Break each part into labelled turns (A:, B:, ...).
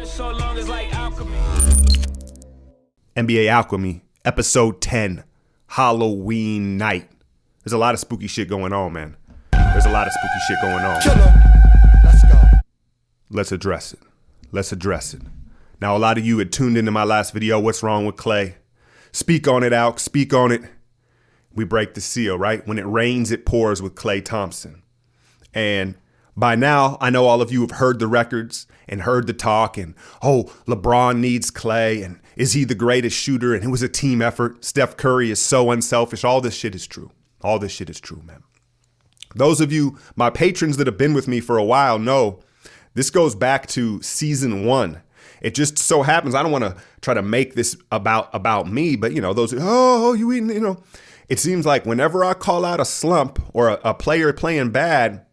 A: So long as like Alchemy.
B: NBA Alchemy, episode 10, Halloween night. There's a lot of spooky shit going on, man. There's a lot of spooky shit going on.
A: Killer. Let's go.
B: Let's address it. Let's address it. Now, a lot of you had tuned into my last video, What's Wrong with Klay? Speak on it, Alk. Speak on it. We break the seal, right? When it rains, it pours with Klay Thompson. And by now, I know all of you have heard the records and heard the talk and, oh, LeBron needs Klay and is he the greatest shooter? And it was a team effort. Steph Curry is so unselfish. All this shit is true. All this shit is true, man. Those of you, my patrons that have been with me for a while know this goes back to season 1. It just so happens, I don't want to try to make this about me, but those, you eating, it seems like whenever I call out a slump or a player playing bad,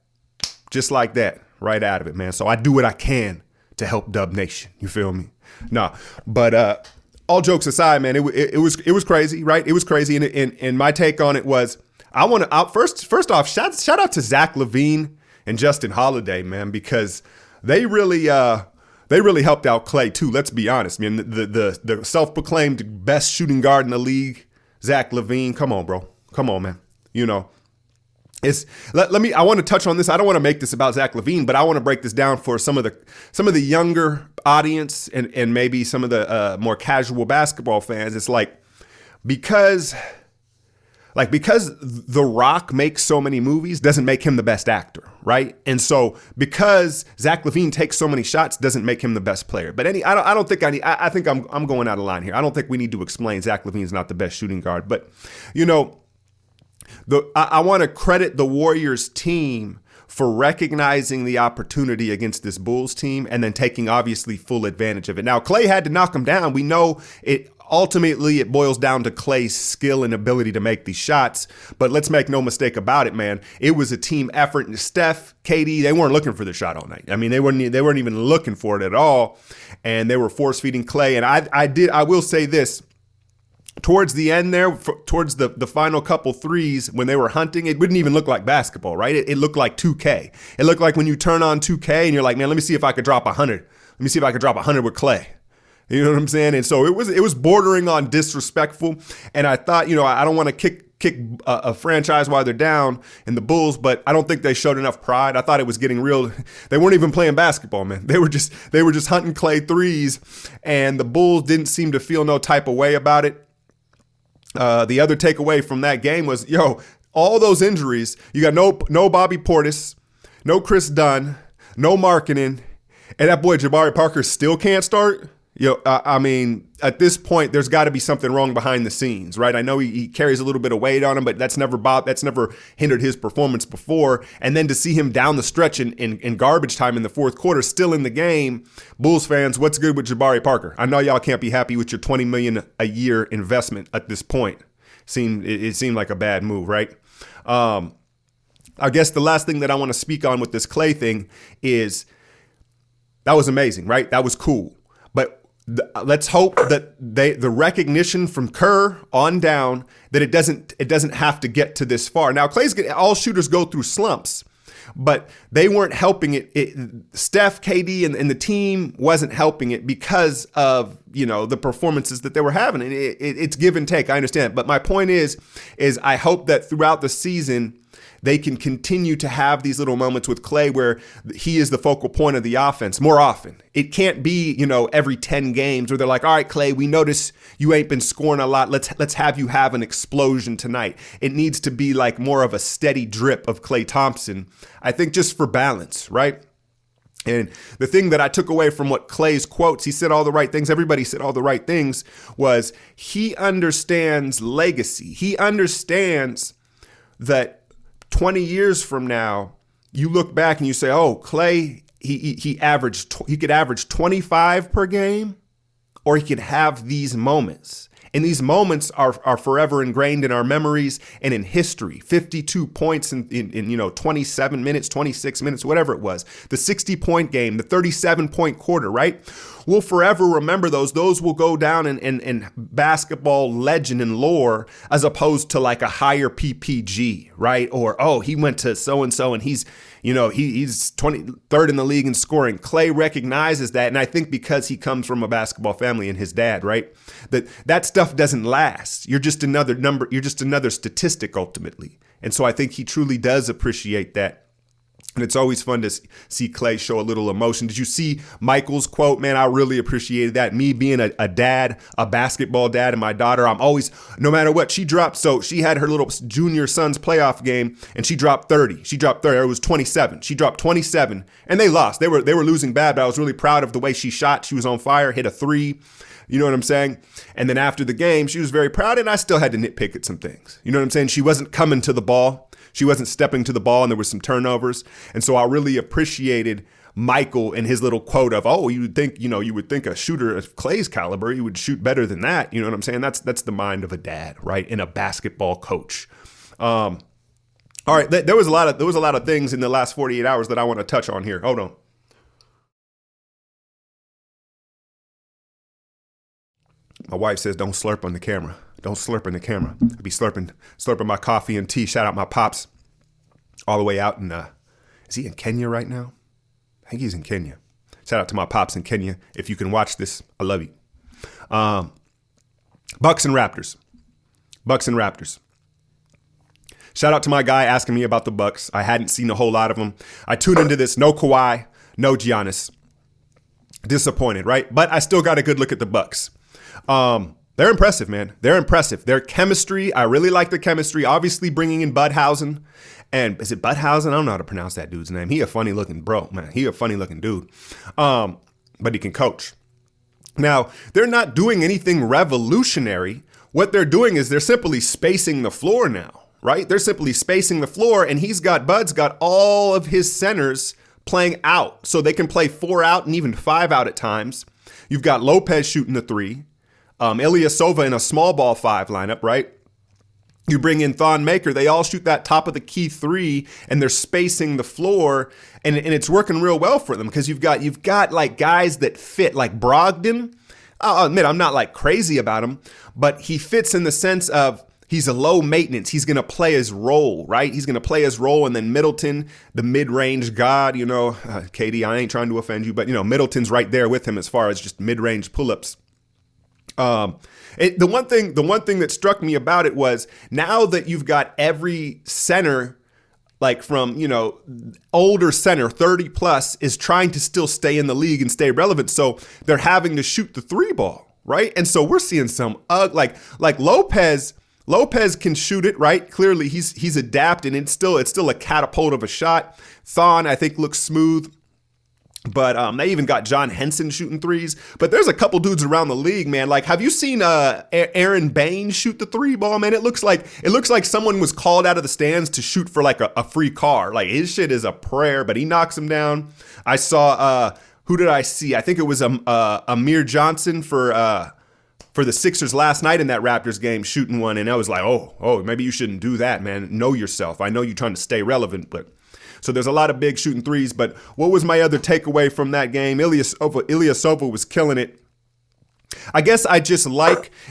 B: just like that, right out of it, man. So I do what I can to help Dub Nation. You feel me? Nah, but all jokes aside, man, it was crazy, right? It was crazy, and my take on it was I want to first off shout out to Zach LaVine and Justin Holiday, man, because they really helped out Klay too. Let's be honest, man. The self-proclaimed best shooting guard in the league, Zach LaVine. Come on, bro. Come on, man. I want to touch on this. I don't want to make this about Zach LaVine, but I want to break this down for some of the younger audience and maybe some of the more casual basketball fans. It's because The Rock makes so many movies doesn't make him the best actor, right? And so because Zach LaVine takes so many shots doesn't make him the best player. But I think I'm going out of line here. I don't think we need to explain Zach LaVine's not the best shooting guard, but I want to credit the Warriors team for recognizing the opportunity against this Bulls team and then taking obviously full advantage of it. Now, Klay had to knock him down. We know it. Ultimately, it boils down to Klay's skill and ability to make these shots. But let's make no mistake about it, man. It was a team effort. And Steph, KD, they weren't looking for the shot all night. I mean, they weren't even looking for it at all. And they were force feeding Klay. And I will say this. Towards the end there, towards the final couple threes, when they were hunting, it wouldn't even look like basketball, right? It looked like 2K. It looked like when you turn on 2K and you're like, man, let me see if I could drop 100. Let me see if I could drop 100 with Klay. You know what I'm saying? And so it was bordering on disrespectful. And I thought, I don't want to kick a franchise while they're down in the Bulls, but I don't think they showed enough pride. I thought it was getting real. They weren't even playing basketball, man. They were just hunting Klay threes, and the Bulls didn't seem to feel no type of way about it. The other takeaway from that game was, all those injuries. You got no Bobby Portis, no Chris Dunn, no Markkanen, and that boy Jabari Parker still can't start. I mean, at this point, there's got to be something wrong behind the scenes, right? I know he carries a little bit of weight on him, but that's never hindered his performance before. And then to see him down the stretch in garbage time in the fourth quarter, still in the game, Bulls fans, what's good with Jabari Parker? I know y'all can't be happy with your $20 million a year investment at this point. It seemed like a bad move, right? I guess the last thing that I want to speak on with this Klay thing is that was amazing, right? That was cool. But let's hope that the recognition from Kerr on down that it doesn't have to get to this far. Now, all shooters go through slumps, but they weren't helping it. Steph, KD, and the team wasn't helping it because of the performances that they were having. And it's give and take. I understand, but my point is I hope that throughout the season they can continue to have these little moments with Klay where he is the focal point of the offense more often. It can't be, every 10 games where they're like, all right, Klay, we notice you ain't been scoring a lot. Let's have you have an explosion tonight. It needs to be like more of a steady drip of Klay Thompson, I think, just for balance, right? And the thing that I took away from what Klay's quotes, he said all the right things, everybody said all the right things, was he understands legacy. He understands that 20 years from now, you look back and you say, oh, Klay, he could average 25 per game, or he could have these moments. And these moments are forever ingrained in our memories and in history. 52 points in 27 minutes, 26 minutes, whatever it was. The 60-point game, the 37-point quarter, right? we'll forever remember those. Those will go down in basketball legend and lore, as opposed to like a higher PPG, right? Or, oh, he went to so-and-so and he's 23rd in the league in scoring. Klay recognizes that. And I think because he comes from a basketball family and his dad, right? That stuff doesn't last. You're just another number. You're just another statistic ultimately. And so I think he truly does appreciate that. And it's always fun to see Klay show a little emotion. Did you see Michael's quote? Man, I really appreciated that. Me being a dad, a basketball dad, and my daughter, I'm always, no matter what, she dropped. So she had her little junior son's playoff game, and she dropped 30. She dropped 30. It was 27. She dropped 27, and they lost. They were losing bad, but I was really proud of the way she shot. She was on fire, hit a three. You know what I'm saying? And then after the game, she was very proud, and I still had to nitpick at some things. You know what I'm saying? She wasn't coming to the ball. She wasn't stepping to the ball, and there were some turnovers. And so I really appreciated Michael and his little quote of, oh, you would think a shooter of Klay's caliber, he would shoot better than that. You know what I'm saying? That's the mind of a dad, right? And a basketball coach. All right, there was a lot of things in the last 48 hours that I want to touch on here. Hold on. My wife says, don't slurp on the camera. Don't slurp in the camera. I be slurping my coffee and tea. Shout out my pops all the way out in, is he in Kenya right now? I think he's in Kenya. Shout out to my pops in Kenya. If you can watch this, I love you. Bucks and Raptors. Shout out to my guy asking me about the Bucks. I hadn't seen a whole lot of them. I tuned into this. No Kawhi, no Giannis. Disappointed, right? But I still got a good look at the Bucks. They're impressive, man. They're impressive. Their chemistry, I really like their chemistry. Obviously bringing in Budhausen. And is it Budhausen? I don't know how to pronounce that dude's name. He a funny looking bro, man. He a funny looking dude. But he can coach. Now, they're not doing anything revolutionary. What they're doing is they're simply spacing the floor now, right? They're simply spacing the floor, and Bud's got all of his centers playing out. So they can play 4 out and even 5 out at times. You've got Lopez shooting the 3. Ilyasova in a small ball 5 lineup, right? You bring in Thon Maker. They all shoot that top of the key 3, and they're spacing the floor, and it's working real well for them because you've got like guys that fit, like Brogdon. I'll admit I'm not like crazy about him, but he fits in the sense of he's a low maintenance. He's going to play his role, right? He's going to play his role, and then Middleton, the mid-range god, Katie, I ain't trying to offend you, but Middleton's right there with him as far as just mid-range pull-ups. The one thing that struck me about it was now that you've got every center, like from, older center, 30 plus, is trying to still stay in the league and stay relevant. So they're having to shoot the 3 ball, right? And so we're seeing some, like Lopez can shoot it, right? Clearly he's adapted, and it's still a catapult of a shot. Thon, I think, looks smooth. But they even got John Henson shooting 3s. But there's a couple dudes around the league, man. Like, have you seen Aaron Baines shoot the 3 ball, man? It looks like someone was called out of the stands to shoot for like a free car. Like, his shit is a prayer, but he knocks him down. I saw who did I see? I think it was Amir Johnson for the Sixers last night in that Raptors game shooting one, and I was like, oh, maybe you shouldn't do that, man. Know yourself. I know you're trying to stay relevant, but. So there's a lot of big shooting 3s, but what was my other takeaway from that game? Ilyasova was killing it. I guess I just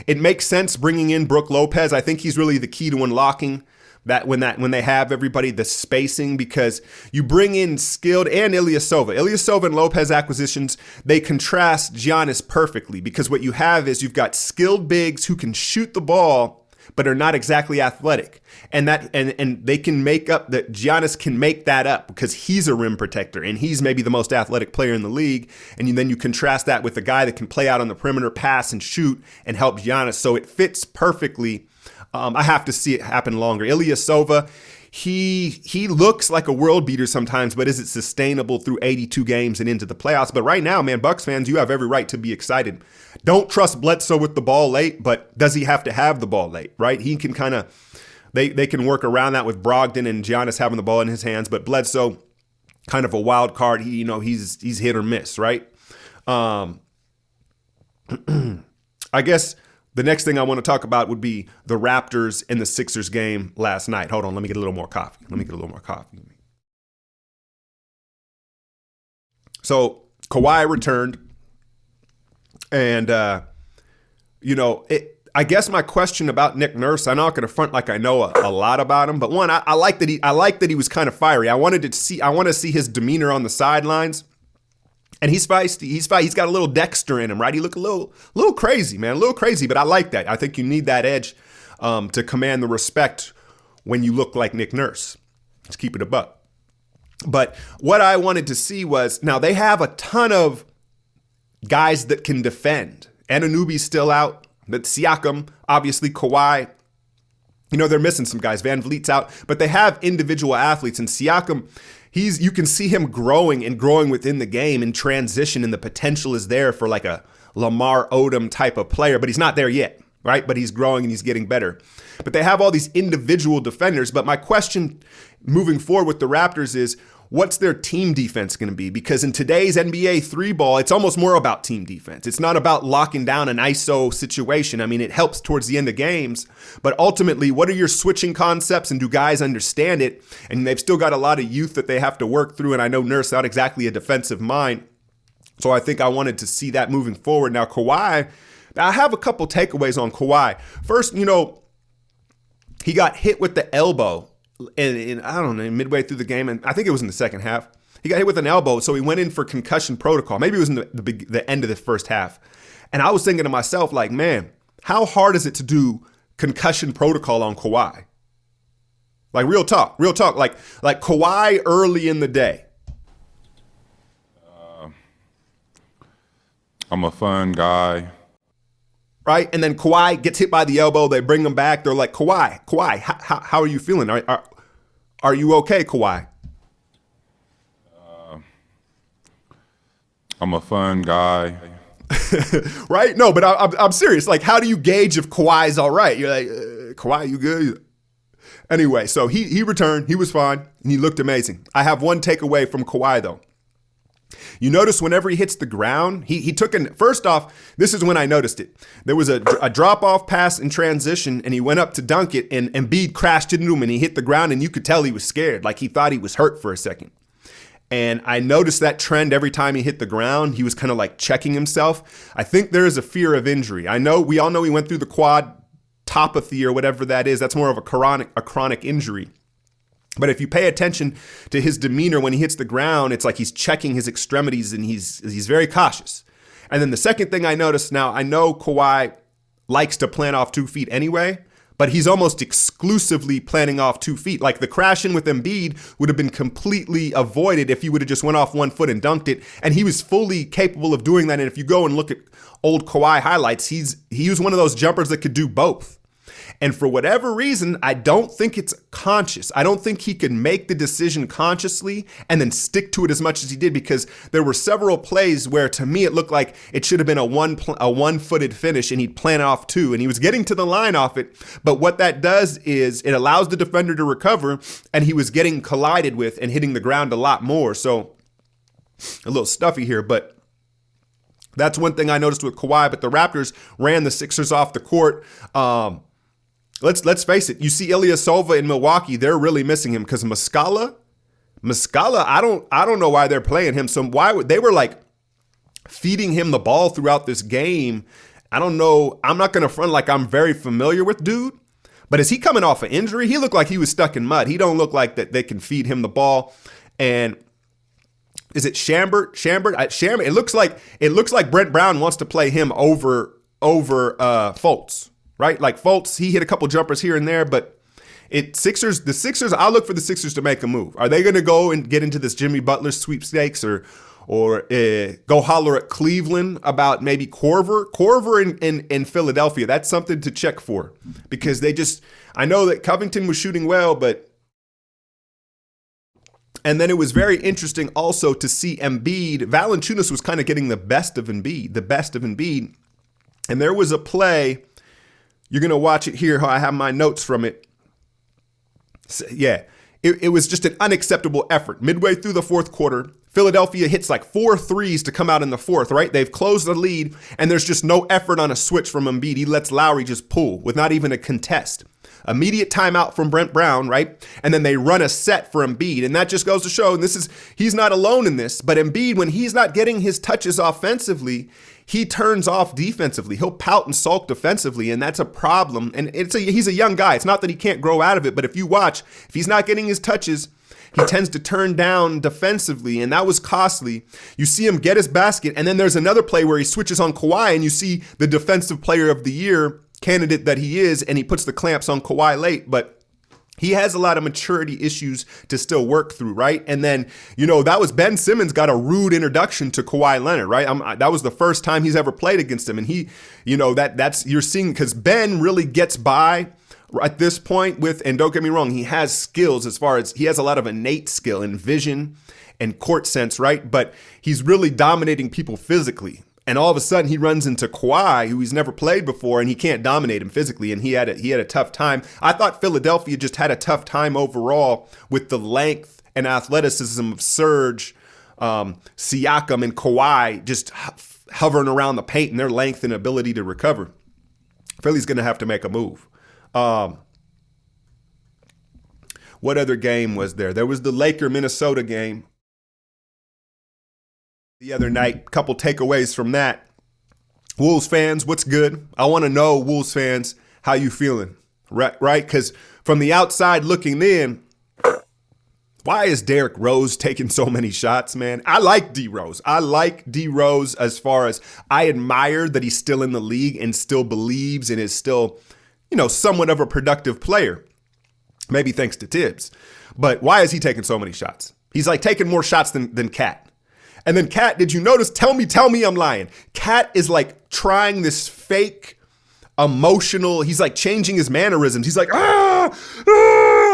B: it makes sense bringing in Brook Lopez. I think he's really the key to unlocking that when they have everybody, the spacing, because you bring in skilled and Ilyasova and Lopez acquisitions, they contrast Giannis perfectly, because what you have is you've got skilled bigs who can shoot the ball but are not exactly athletic. And they can make up that. Giannis can make that up because he's a rim protector and he's maybe the most athletic player in the league. And then you contrast that with a guy that can play out on the perimeter, pass and shoot and help Giannis. So it fits perfectly. I have to see it happen longer. Ilyasova, he looks like a world beater sometimes, but is it sustainable through 82 games and into the playoffs? But right now, man, Bucks fans, you have every right to be excited. Don't trust Bledsoe with the ball late, but does he have to have the ball late, right? He can kind of, they can work around that with Brogdon and Giannis having the ball in his hands, but Bledsoe, kind of a wild card. He's hit or miss, right? I guess the next thing I want to talk about would be the Raptors and the Sixers game last night. Hold on, let me get a little more coffee. So Kawhi returned. And, I guess my question about Nick Nurse, I'm not going to front like I know a lot about him, but one, I like that he was kind of fiery. I want to see his demeanor on the sidelines. And he's feisty. He's got a little Dexter in him, right? He look a little crazy, man, a little crazy, but I like that. I think you need that edge to command the respect when you look like Nick Nurse. Let's keep it a buck. But what I wanted to see was, now they have a ton of guys that can defend. Anunoby's still out. But Siakam, obviously Kawhi, they're missing some guys. Van Vliet's out, but they have individual athletes. And Siakam, you can see him growing within the game in transition, and the potential is there for like a Lamar Odom type of player, but he's not there yet, right? But he's growing and he's getting better. But they have all these individual defenders. But my question moving forward with the Raptors is, what's their team defense going to be? Because in today's NBA 3-ball, it's almost more about team defense. It's not about locking down an ISO situation. I mean, it helps towards the end of games. But ultimately, what are your switching concepts, and do guys understand it? And they've still got a lot of youth that they have to work through. And I know Nurse not exactly a defensive mind. So I think I wanted to see that moving forward. Now, Kawhi, I have a couple takeaways on Kawhi. First, he got hit with the elbow. And I don't know, midway through the game, and I think it was in the second half, he got hit with an elbow, so he went in for concussion protocol. Maybe it was in the end of the first half. And I was thinking to myself, like, man, how hard is it to do concussion protocol on Kawhi? Like, real talk, like Kawhi early in the day.
C: I'm a fun guy.
B: Right? And then Kawhi gets hit by the elbow. They bring him back. They're like, Kawhi, how are you feeling? Are you okay, Kawhi?
C: I'm a fun guy.
B: Right? No, but I'm serious. Like, how do you gauge if Kawhi's all right? You're like, Kawhi, you good? Anyway, so he returned. He was fine, and he looked amazing. I have one takeaway from Kawhi, though. You notice whenever he hits the ground, he took first off, this is when I noticed it. There was a drop-off pass in transition, and he went up to dunk it, and Embiid crashed into him, and he hit the ground, and you could tell he was scared, like he thought he was hurt for a second. And I noticed that trend every time he hit the ground. He was kind of like checking himself. I think there is a fear of injury. We all know he went through the quadropathy or whatever that is. That's more of a chronic injury. But if you pay attention to his demeanor when he hits the ground, it's like he's checking his extremities, and he's very cautious. And then the second thing I noticed, now I know Kawhi likes to plant off 2 feet anyway, but he's almost exclusively planting off 2 feet. Like the crash in with Embiid would have been completely avoided if he would have just went off 1 foot and dunked it. And he was fully capable of doing that. And if you go and look at old Kawhi highlights, he was one of those jumpers that could do both. And for whatever reason, I don't think it's conscious. I don't think he could make the decision consciously and then stick to it as much as he did, because there were several plays where to me it looked like it should have been a one-footed finish, and he'd plan off 2, and he was getting to the line off it. But what that does is it allows the defender to recover, and he was getting collided with and hitting the ground a lot more. So a little stuffy here, but that's one thing I noticed with Kawhi. But the Raptors ran the Sixers off the court. Let's face it. You see Ilyasova in Milwaukee, they're really missing him, because Muscala, I don't know why they're playing him. So they were like feeding him the ball throughout this game. I don't know. I'm not going to front like I'm very familiar with dude, but is he coming off an injury? He looked like he was stuck in mud. He don't look like that they can feed him the ball. And is it Chambert? It looks like Brent Brown wants to play him over Fultz. Right? Like Fultz, he hit a couple jumpers here and there, but the Sixers, I look for the Sixers to make a move. Are they going to go and get into this Jimmy Butler sweepstakes, or go holler at Cleveland about maybe Korver in Philadelphia? That's something to check for, because I know that Covington was shooting well, and then it was very interesting also to see Embiid. Valanciunas was kind of getting the best of Embiid. And there was a play. You're going to watch it here. I have my notes from it. Yeah, it was just an unacceptable effort. Midway through the fourth quarter, Philadelphia hits like 4 threes to come out in the fourth, right? They've closed the lead, and there's just no effort on a switch from Embiid. He lets Lowry just pull with not even a contest. immediate timeout from Brent Brown, right? And then they run a set for Embiid. And that just goes to show, and he's not alone in this, but Embiid, when he's not getting his touches offensively, he turns off defensively. He'll pout and sulk defensively, and that's a problem. And he's a young guy. It's not that he can't grow out of it, but if you watch, if he's not getting his touches, he tends to turn down defensively, and that was costly. You see him get his basket, and then there's another play where he switches on Kawhi, and you see the defensive player of the year candidate that he is, and he puts the clamps on Kawhi late, but he has a lot of maturity issues to still work through, right? And then, that was Ben Simmons got a rude introduction to Kawhi Leonard, right? That was the first time he's ever played against him. And he, you're seeing, because Ben really gets by at this point with, and don't get me wrong, he has skills as far as, he has a lot of innate skill and vision and court sense, right? But he's really dominating people physically. And all of a sudden he runs into Kawhi, who he's never played before, and he can't dominate him physically. And he had a tough time. I thought Philadelphia just had a tough time overall with the length and athleticism of Serge, Siakam, and Kawhi just hovering around the paint and their length and ability to recover. Philly's going to have to make a move. What other game was there? There was the Laker-Minnesota game the other night. Couple takeaways from that. Wolves fans, what's good? I want to know, Wolves fans, how you feeling, right? Because from the outside looking in, why is Derrick Rose taking so many shots, man? I like D Rose. I like D Rose as far as I admire that he's still in the league and still believes and is still, somewhat of a productive player. Maybe thanks to Tibbs. But why is he taking so many shots? He's like taking more shots than Cat. And then Cat, did you notice? Tell me I'm lying. Cat is like trying this fake emotional, he's like changing his mannerisms. He's like,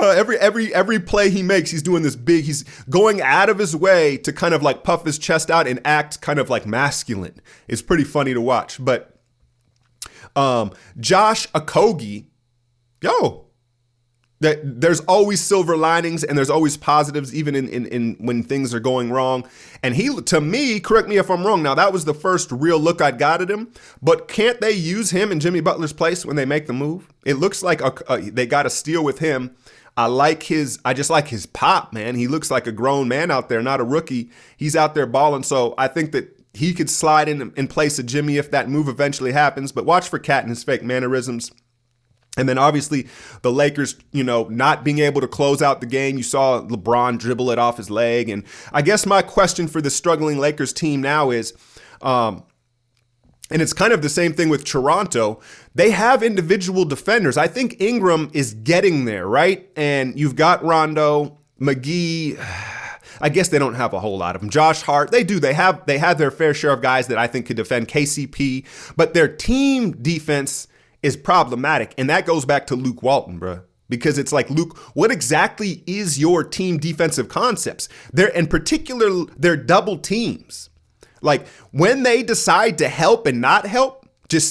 B: every play he makes, he's doing this big, he's going out of his way to kind of like puff his chest out and act kind of like masculine. It's pretty funny to watch. But Josh Okogie, there's always silver linings and there's always positives, even in when things are going wrong. And he, to me, correct me if I'm wrong, now that was the first real look I got at him, but can't they use him in Jimmy Butler's place when they make the move? It looks like they got a steal with him. I just like his pop, man. He looks like a grown man out there, not a rookie. He's out there balling. So I think that he could slide in place of Jimmy if that move eventually happens. But watch for Cat and his fake mannerisms. And then obviously the Lakers, not being able to close out the game. You saw LeBron dribble it off his leg. And I guess my question for the struggling Lakers team now is, and it's kind of the same thing with Toronto, they have individual defenders. I think Ingram is getting there, right? And you've got Rondo, McGee. I guess they don't have a whole lot of them. Josh Hart, they do. They have their fair share of guys that I think could defend KCP. But their team defense is problematic. And that goes back to Luke Walton, bro. Because it's like, Luke, what exactly is your team defensive concepts? They're, in particular, they're double teams. Like, when they decide to help and not help, it's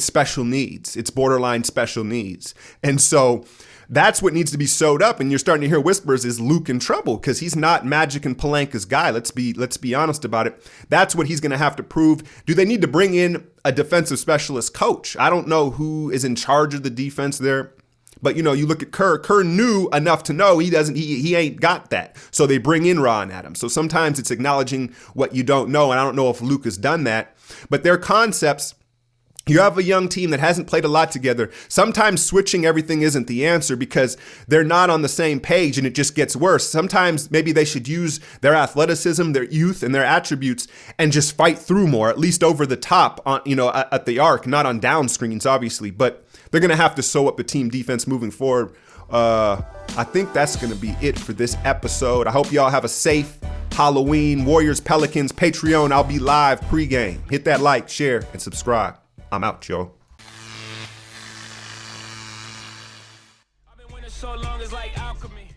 B: special needs. It's borderline special needs. And so that's what needs to be sewed up. And you're starting to hear whispers, is Luke in trouble? Because he's not Magic and Pelinka's guy. Let's be honest about it. That's what he's going to have to prove. Do they need to bring in a defensive specialist coach? I don't know who is in charge of the defense there. But, you look at Kerr. Kerr knew enough to know he ain't got that. So they bring in Ron Adams. So sometimes it's acknowledging what you don't know. And I don't know if Luke has done that. But their concepts, you have a young team that hasn't played a lot together. Sometimes switching everything isn't the answer because they're not on the same page and it just gets worse. Sometimes maybe they should use their athleticism, their youth, and their attributes and just fight through more, at least over the top on, at the arc, not on down screens, obviously. But they're going to have to sew up the team defense moving forward. I think that's going to be it for this episode. I hope y'all have a safe Halloween. Warriors, Pelicans, Patreon. I'll be live pregame. Hit that like, share, and subscribe. I'm out, yo.
A: I've been winning so long, it's like alchemy.